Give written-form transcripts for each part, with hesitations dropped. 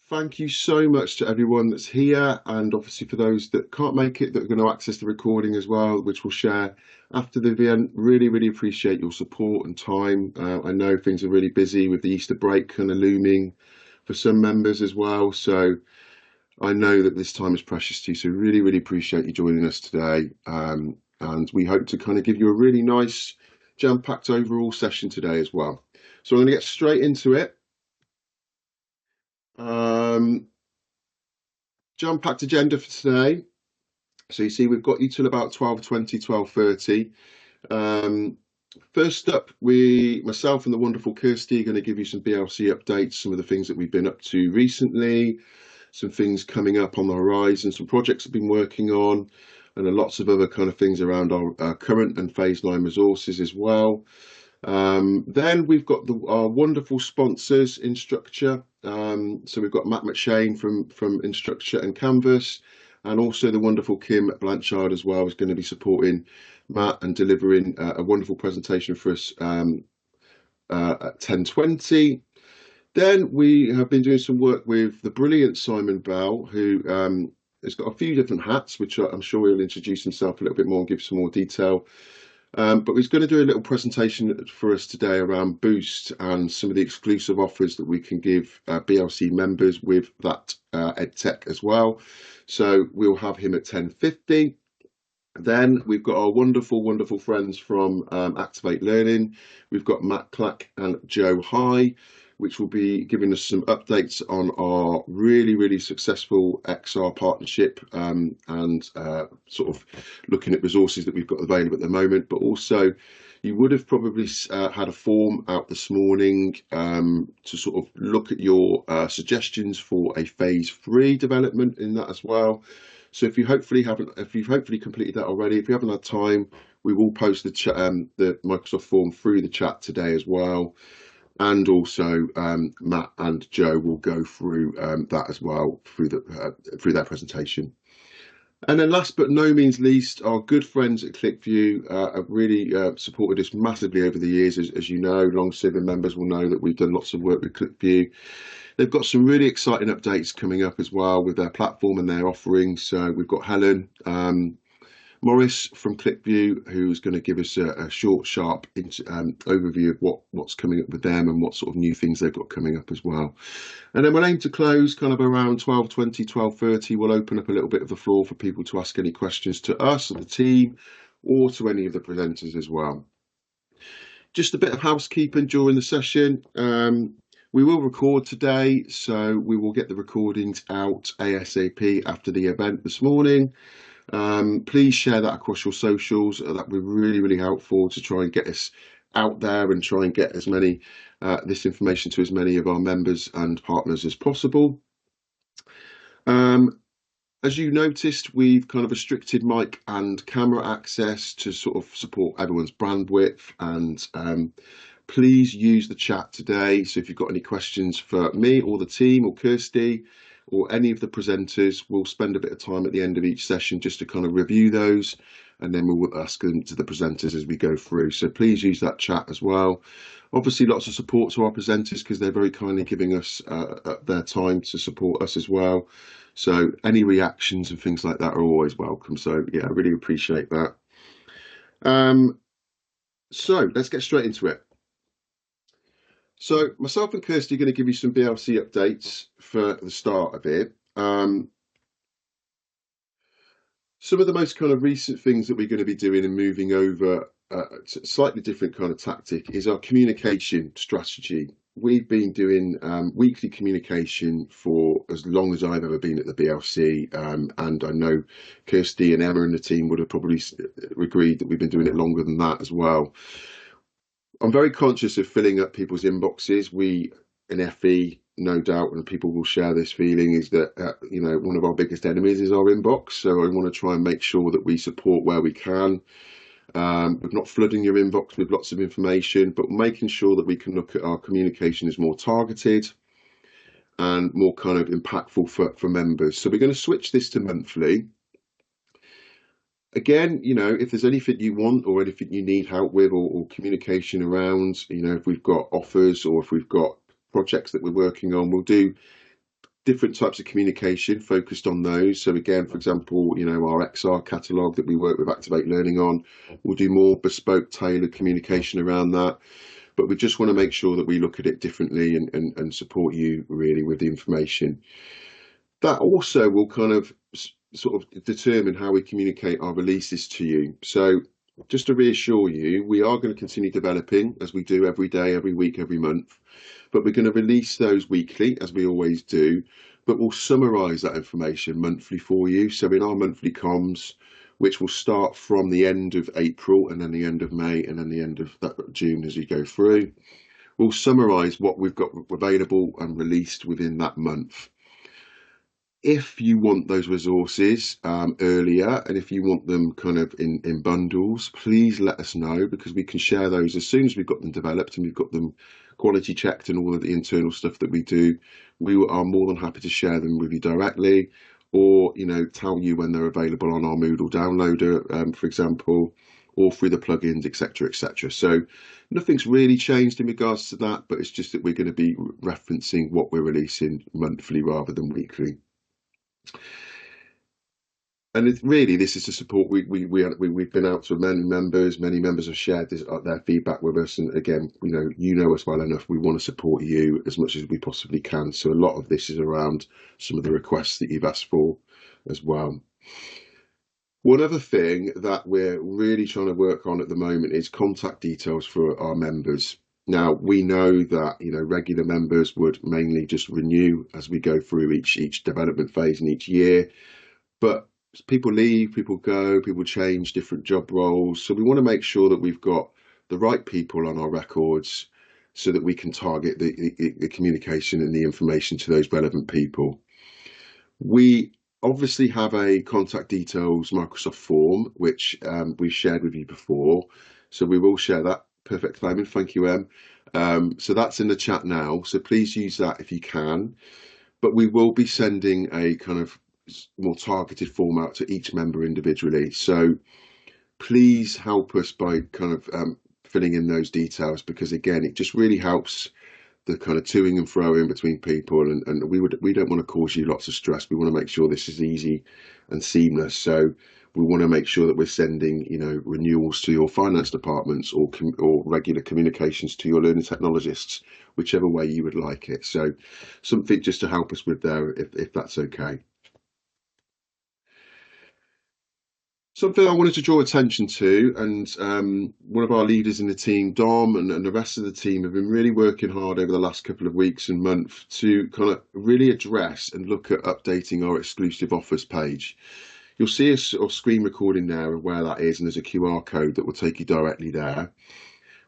Thank you so much to everyone that's here, and obviously for those that can't make it, that are going to access the recording as well, which we'll share after the event. Really, really appreciate your support and time. I know things are really busy with the Easter break kind of looming for some members as well. So I know that this time is precious to you. So really, really appreciate you joining us today. And we hope to kind of give you a really nice, jam-packed overall session today as well. So I'm going to get straight into it. Jam-packed agenda for today. So you see, we've got you till about 12:20, 12:30. First up, myself and the wonderful Kirsty are going to give you some BLC updates, some of the things that we've been up to recently, some things coming up on the horizon, some projects I've been working on, and lots of other kind of things around our current and phase 9 resources as well. Then we've got our wonderful sponsors, Instructure. So we've got Matt McShane from Instructure and Canvas, and also the wonderful Kim Blanchard as well is going to be supporting Matt and delivering a wonderful presentation for us at 10:20. Then we have been doing some work with the brilliant Simon Bell, who has got a few different hats, which I'm sure he'll introduce himself a little bit more and give some more detail. But he's going to do a little presentation for us today around Boost and some of the exclusive offers that we can give BLC members with that EdTech as well. So we'll have him at 10:50. Then we've got our wonderful, wonderful friends from Activate Learning. We've got Matt Clack and Joe High, which will be giving us some updates on our really, really successful XR partnership and sort of looking at resources that we've got available at the moment. But also, you would have probably had a form out this morning to sort of look at your suggestions for a phase 3 development in that as well. So if you've hopefully completed that already, if you haven't had time, we will post the Microsoft form through the chat today as well. And also Matt and Joe will go through that as well through their presentation. And then last but no means least, our good friends at ClickView have really supported us massively over the years. As you know, long-serving members will know that we've done lots of work with ClickView. They've got some really exciting updates coming up as well with their platform and their offerings. So we've got Helen Morris from ClickView, who's going to give us a short, sharp overview of what's coming up with them and what sort of new things they've got coming up as well. And then we'll aim to close kind of around 12:20, 12:30. We'll open up a little bit of the floor for people to ask any questions to us or the team or to any of the presenters as well. Just a bit of housekeeping during the session. We will record today, so we will get the recordings out ASAP after the event this morning. Please share that across your socials. That would be really, really helpful to try and get us out there and try and get as many this information to as many of our members and partners as possible. As you noticed, we've kind of restricted mic and camera access to sort of support everyone's bandwidth, and please use the chat today. So if you've got any questions for me or the team or Kirsty or any of the presenters, we'll spend a bit of time at the end of each session just to kind of review those, and then we'll ask them to the presenters as we go through. So please use that chat as well. Obviously, lots of support to our presenters because they're very kindly giving us their time to support us as well. So any reactions and things like that are always welcome. So yeah, I really appreciate that. So let's get straight into it. So myself and Kirsty are going to give you some BLC updates for the start of it. Some of the most kind of recent things that we're going to be doing and moving over to a slightly different kind of tactic is our communication strategy. We've been doing weekly communication for as long as I've ever been at the BLC, and I know Kirsty and Emma and the team would have probably agreed that we've been doing it longer than that as well. I'm very conscious of filling up people's inboxes. We in FE, no doubt, and people will share this feeling, is that you know, one of our biggest enemies is our inbox. So I want to try and make sure that we support where we can. We're not flooding your inbox with lots of information, but making sure that we can look at our communication as more targeted and more kind of impactful for members. So we're going to switch this to monthly. Again, you know, if there's anything you want or anything you need help with or communication around, you know, if we've got offers or if we've got projects that we're working on, we'll do different types of communication focused on those. So again, for example, our XR catalogue that we work with Activate Learning on, we'll do more bespoke, tailored communication around that. But we just want to make sure that we look at it differently and support you really with the information. That also will kind of sort of determine how we communicate our releases to you. So just to reassure you, we are going to continue developing as we do every day, every week, every month. But we're going to release those weekly, as we always do, but we'll summarise that information monthly for you. So in our monthly comms, which will start from the end of April and then the end of May and then the end of June as you go through, we'll summarise what we've got available and released within that month. If you want those resources earlier, and if you want them kind of in bundles, please let us know, because we can share those as soon as we've got them developed and we've got them quality checked and all of the internal stuff that we do. We are more than happy to share them with you directly, or tell you when they're available on our Moodle downloader, for example, or through the plugins, etc., etc. So nothing's really changed in regards to that, but it's just that we're going to be referencing what we're releasing monthly rather than weekly. And this is the support we've been out to many members. Many members have shared their feedback with us, and again, you know us well enough. We want to support you as much as we possibly can. So a lot of this is around some of the requests that you've asked for as well. One other thing that we're really trying to work on at the moment is contact details for our members. Now, we know that regular members would mainly just renew as we go through each development phase in each year, but people leave, people go, people change different job roles. So we want to make sure that we've got the right people on our records so that we can target the communication and the information to those relevant people. We obviously have a contact details Microsoft form, which we've shared with you before. So we will share that. Perfect timing. Thank you, Em. So that's in the chat now. So please use that if you can. But we will be sending a kind of more targeted format to each member individually. So please help us by kind of filling in those details, because again, it just really helps the kind of toing and froing between people, and we don't want to cause you lots of stress. We want to make sure this is easy and seamless. So we want to make sure that we're sending renewals to your finance departments or regular communications to your learning technologists, whichever way you would like it. So something just to help us with there, if that's okay. Something I wanted to draw attention to, and one of our leaders in the team, Dom, and the rest of the team have been really working hard over the last couple of weeks and months to kind of really address and look at updating our exclusive offers page. You'll see a sort of screen recording there of where that is, and there's a QR code that will take you directly there.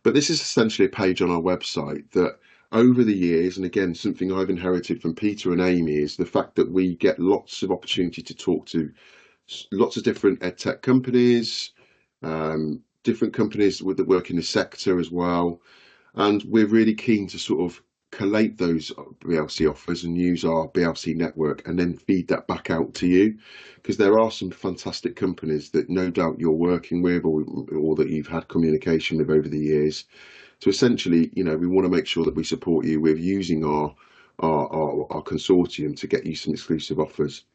But this is essentially a page on our website that over the years, and again, something I've inherited from Peter and Amy, is the fact that we get lots of opportunity to talk to lots of different edtech companies, different companies that work in the sector as well. And we're really keen to sort of collate those BLC offers and use our BLC network and then feed that back out to you, because there are some fantastic companies that no doubt you're working with or that you've had communication with over the years. So essentially, we want to make sure that we support you with using our consortium to get you some exclusive offers.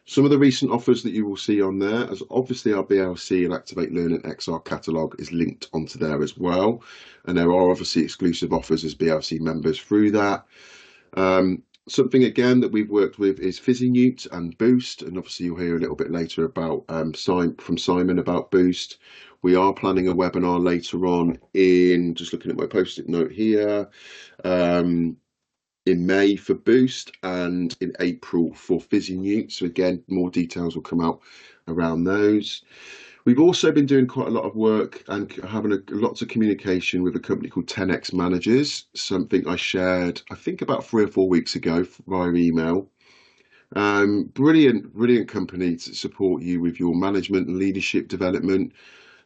Some of the recent offers that you will see on there, as obviously our BLC and Activate Learning XR catalogue is linked onto there as well. And there are obviously exclusive offers as BLC members through that. Something again that we've worked with is FizzyNewt and Boost. And obviously you'll hear a little bit later about from Simon about Boost. We are planning a webinar later on in, just looking at my post-it note here, in May for Boost and in April for FizzyNewt. So again, more details will come out around those. We've also been doing quite a lot of work and having lots of communication with a company called 10X Managers, something I shared, I think about 3 or 4 weeks ago via email. Brilliant company to support you with your management and leadership development.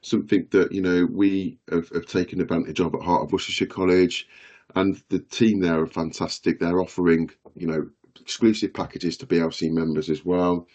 Something that we have taken advantage of at Heart of Worcestershire College. And the team there are fantastic. They're offering, exclusive packages to BLC members as well.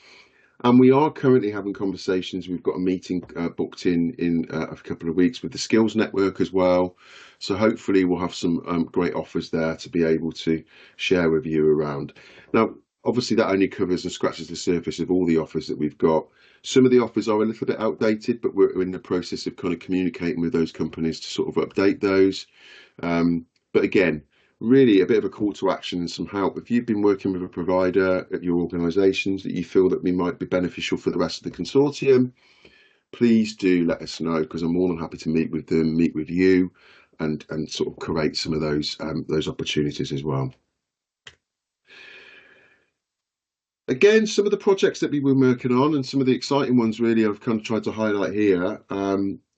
And we are currently having conversations. We've got a meeting booked in a couple of weeks with the Skills Network as well. So hopefully we'll have some great offers there to be able to share with you around. Now, Obviously, that only covers and scratches the surface of all the offers that we've got. Some of the offers are a little bit outdated, but we're in the process of kind of communicating with those companies to sort of update those. But again, really a bit of a call to action and some help. If you've been working with a provider at your organisations that you feel that we might be beneficial for the rest of the consortium, please do let us know, because I'm more than happy to meet with them, meet with you, and sort of create some of those opportunities as well. Again, some of the projects that we've been working on and some of the exciting ones really I've kind of tried to highlight here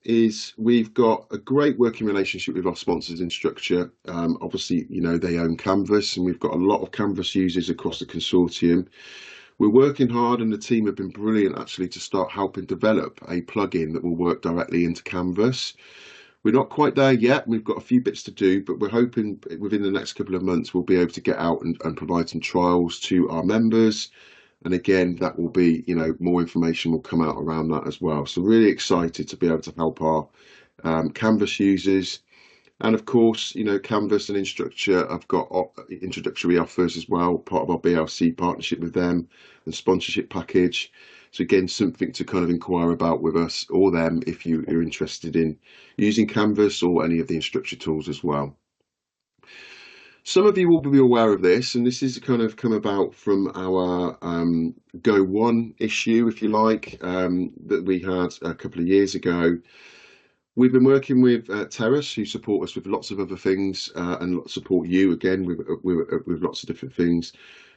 is we've got a great working relationship with our sponsors in Structure. Obviously, you know, they own Canvas, and we've got a lot of Canvas users across the consortium. We're working hard, and the team have been brilliant actually to start helping develop a plugin that will work directly into Canvas. We're not quite there yet. We've got a few bits to do, but we're hoping within the next couple of months we'll be able to get out and provide some trials to our members. And again, that will be, you know, more information will come out around that as well. So really excited to be able to help our Canvas users. And of course, you know, Canvas and Instructure, I've got introductory offers as well, part of our BLC partnership with them and sponsorship package. So again, something to kind of inquire about with us or them if you're interested in using Canvas or any of the Instructure tools as well. Some of you will be aware of this, and this is kind of come about from our Go One issue, if you like, that we had a couple of years ago. We've been working with Terrace, who support us with lots of other things and support you again with lots of different things,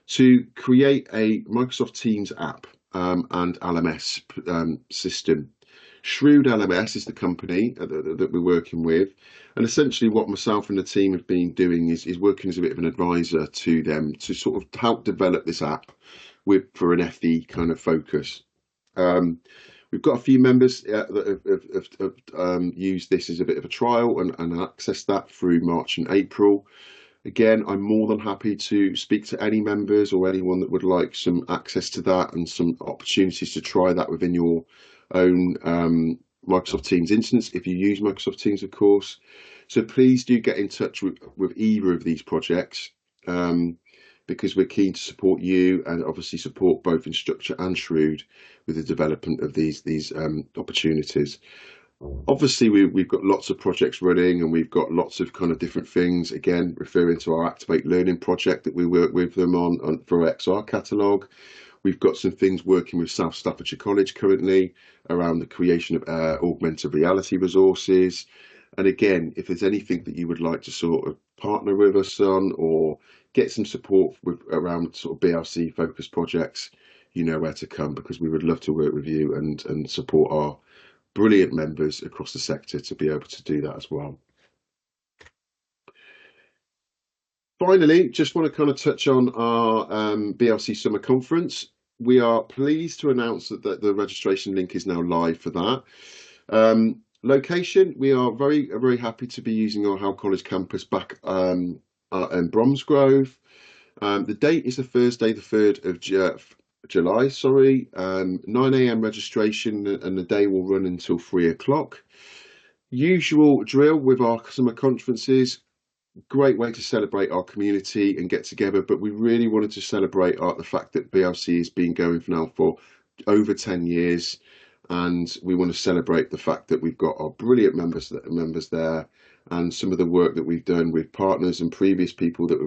to create a Microsoft Teams app and LMS system. Shrewd LMS is the company that we're working with, and essentially what myself and the team have been doing is working as a bit of an advisor to them to sort of help develop this app for an FE kind of focus. We've got a few members that have used this as a bit of a trial and accessed that through March and April. Again, I'm more than happy to speak to any members or anyone that would like some access to that and some opportunities to try that within your own Microsoft Teams instance, if you use Microsoft Teams, of course. So please do get in touch with either of these projects, because we're keen to support you and obviously support both Instructure and Shrewd with the development of these opportunities. Obviously, we've got lots of projects running, and we've got lots of kind of different things, again, referring to our Activate Learning project that we work with them on for our XR catalogue. We've got some things working with South Staffordshire College currently around the creation of augmented reality resources. And again, if there's anything that you would like to sort of partner with us on or get some support with around sort of BLC focused projects, you know where to come, because we would love to work with you and support our brilliant members across the sector to be able to do that as well. Finally, just want to kind of touch on our BLC Summer Conference. We are pleased to announce that the registration link is now live for that. Location, we are very, very happy to be using our Hull College campus back in Bromsgrove. The date is the Thursday, the 3rd of July, 9 AM registration, and the day will run until 3 o'clock. Usual drill with our summer conferences. Great way to celebrate our community and get together, but we really wanted to celebrate the fact that BLC has been going now for over 10 years, and we want to celebrate the fact that we've got our brilliant members there, and some of the work that we've done with partners and previous people that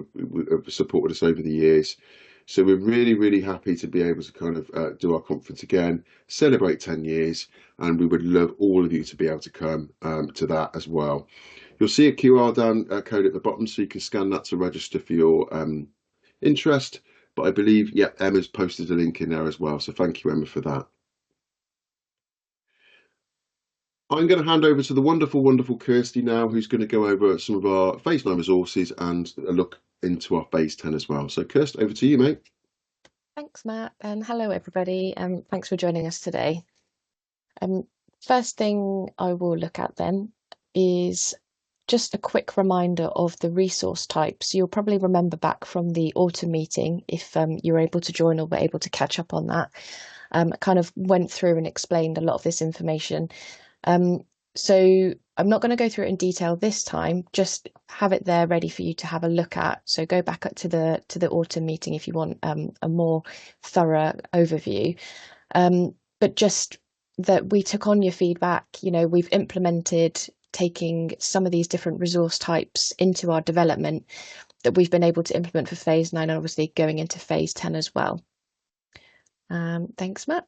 have supported us over the years. So we're really, really happy to be able to kind of do our conference again, celebrate 10 years, and we would love all of you to be able to come to that as well. You'll see a QR code at the bottom, so you can scan that to register for your interest. But I believe, yeah, Emma's posted a link in there as well. So thank you, Emma, for that. I'm going to hand over to the wonderful, wonderful Kirsty now, who's going to go over some of our Phase 9 resources and a look into our Phase 10 as well. So Kirsty, over to you, mate. Thanks, Matt, and hello, everybody. Thanks for joining us today. First thing I will look at then is just a quick reminder of the resource types. You'll probably remember back from the autumn meeting, if you were able to join or were able to catch up on that, kind of went through and explained a lot of this information. So I'm not going to go through it in detail this time, just have it there ready for you to have a look at. So go back up to the autumn meeting if you want a more thorough overview. But just that we took on your feedback, we've implemented taking some of these different resource types into our development that we've been able to implement for phase 9 and obviously going into phase 10 as well. Thanks, Matt.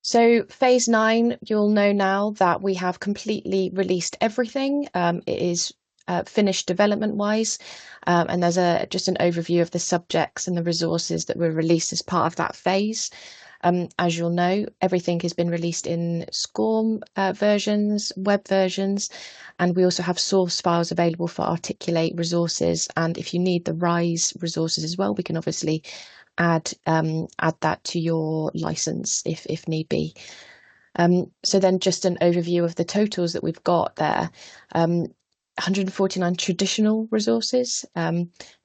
So phase 9, you'll know now that we have completely released everything. It is finished development-wise, and there's just an overview of the subjects and the resources that were released as part of that phase. As you'll know, everything has been released in SCORM versions, web versions, and we also have source files available for Articulate resources. And if you need the RISE resources as well, we can obviously add that to your license if need be. So then just an overview of the totals that we've got there. 149 traditional resources,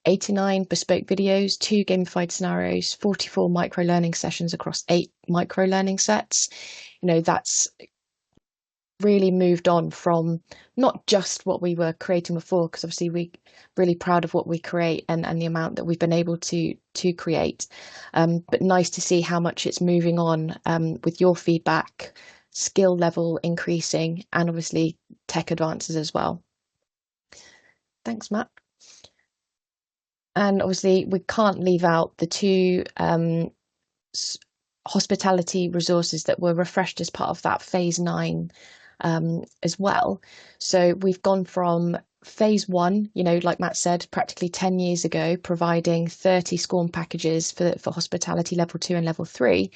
89 bespoke videos, 2 gamified scenarios, 44 micro-learning sessions across 8 micro-learning sets. That's really moved on from not just what we were creating before, because obviously we're really proud of what we create and the amount that we've been able to create. But nice to see how much it's moving on with your feedback, skill level increasing, and obviously tech advances as well. Thanks, Matt. And obviously we can't leave out the 2 hospitality resources that were refreshed as part of that phase 9 as well. So we've gone from phase 1, like Matt said, practically 10 years ago, providing 30 SCORM packages for hospitality level 2 and level 3.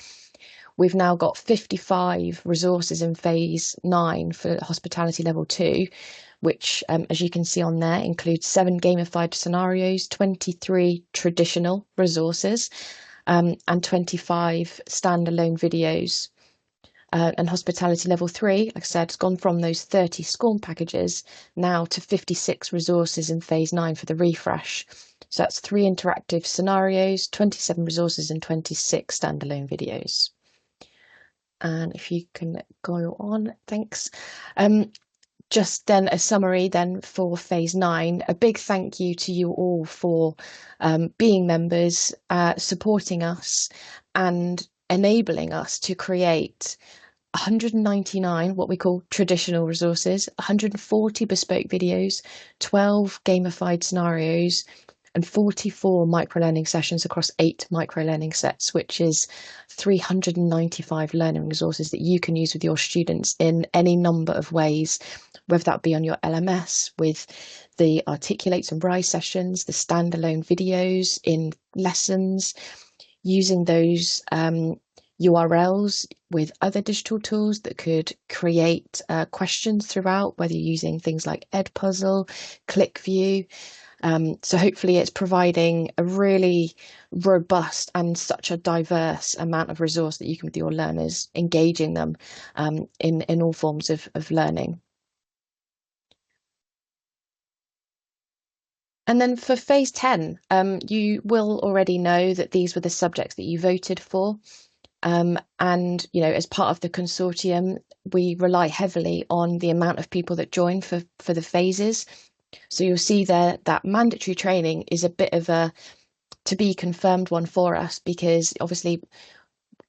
We've now got 55 resources in phase 9 for hospitality level 2, which, as you can see on there, includes 7 gamified scenarios, 23 traditional resources, and 25 standalone videos. And hospitality level 3, like I said, has gone from those 30 SCORM packages now to 56 resources in phase 9 for the refresh. So that's 3 interactive scenarios, 27 resources, and 26 standalone videos. And if you can go on, thanks. Just then a summary then for phase 9, a big thank you to you all for being members, supporting us and enabling us to create 199 what we call traditional resources, 140 bespoke videos, 12 gamified scenarios, and 44 micro-learning sessions across 8 micro-learning sets, which is 395 learning resources that you can use with your students in any number of ways, whether that be on your LMS with the Articulates and RISE sessions, the standalone videos in lessons, using those URLs with other digital tools that could create questions throughout, whether you're using things like Edpuzzle, ClickView. So hopefully it's providing a really robust and such a diverse amount of resource that you can with your learners, engaging them in all forms of learning. And then for phase 10, you will already know that these were the subjects that you voted for. And, as part of the consortium, we rely heavily on the amount of people that join for the phases. So you'll see there that mandatory training is a bit of a to be confirmed one for us, because obviously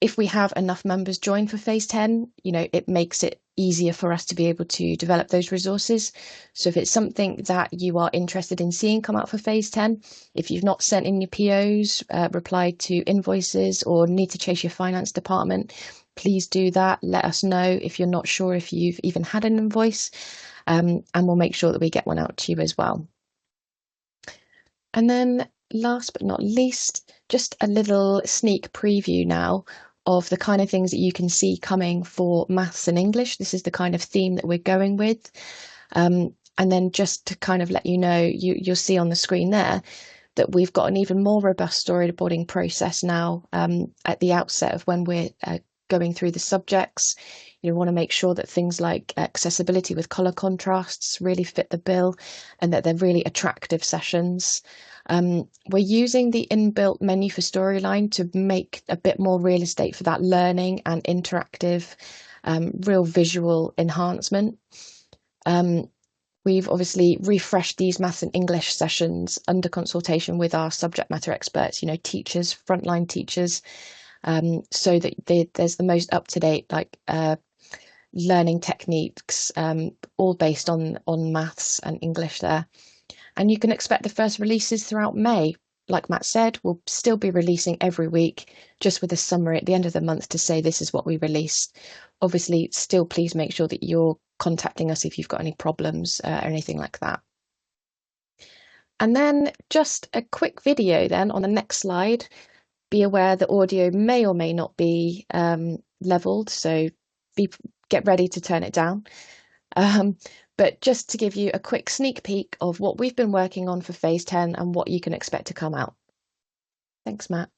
if we have enough members join for phase 10, it makes it easier for us to be able to develop those resources. So if it's something that you are interested in seeing come out for phase 10, if you've not sent in your POs, replied to invoices, or need to chase your finance department, please do that. Let us know if you're not sure if you've even had an invoice, and we'll make sure that we get one out to you as well. And then last but not least, just a little sneak preview now of the kind of things that you can see coming for maths and English. This is the kind of theme that we're going with. And then just to kind of let you know, you'll see on the screen there that we've got an even more robust storyboarding process now at the outset of when we're going through the subjects. You want to make sure that things like accessibility with colour contrasts really fit the bill and that they're really attractive sessions. We're using the inbuilt menu for Storyline to make a bit more real estate for that learning and interactive real visual enhancement. We've obviously refreshed these maths and English sessions under consultation with our subject matter experts, teachers, frontline teachers, so that there's the most up-to-date learning techniques, all based on maths and English there. And you can expect the first releases throughout May. Like Matt said, we'll still be releasing every week, just with a summary at the end of the month to say this is what we released. Obviously, still please make sure that you're contacting us if you've got any problems or anything like that. And then just a quick video then on the next slide. Be aware the audio may or may not be leveled, so get ready to turn it down. But just to give you a quick sneak peek of what we've been working on for Phase 10 and what you can expect to come out. Thanks, Matt.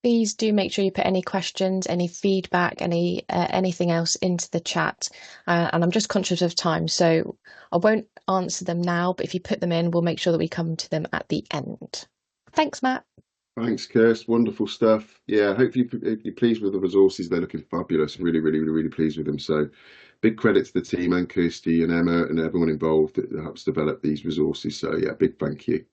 Please do make sure you put any questions, any feedback, anything else into the chat. And I'm just conscious of time, so I won't answer them now, but if you put them in, we'll make sure that we come to them at the end. Thanks, Matt. Thanks, Kirst. Wonderful stuff. Yeah, hopefully you're pleased with the resources. They're looking fabulous. Really, really, really, really pleased with them. So big credit to the team and Kirsty and Emma and everyone involved that helps develop these resources. So yeah, big thank you.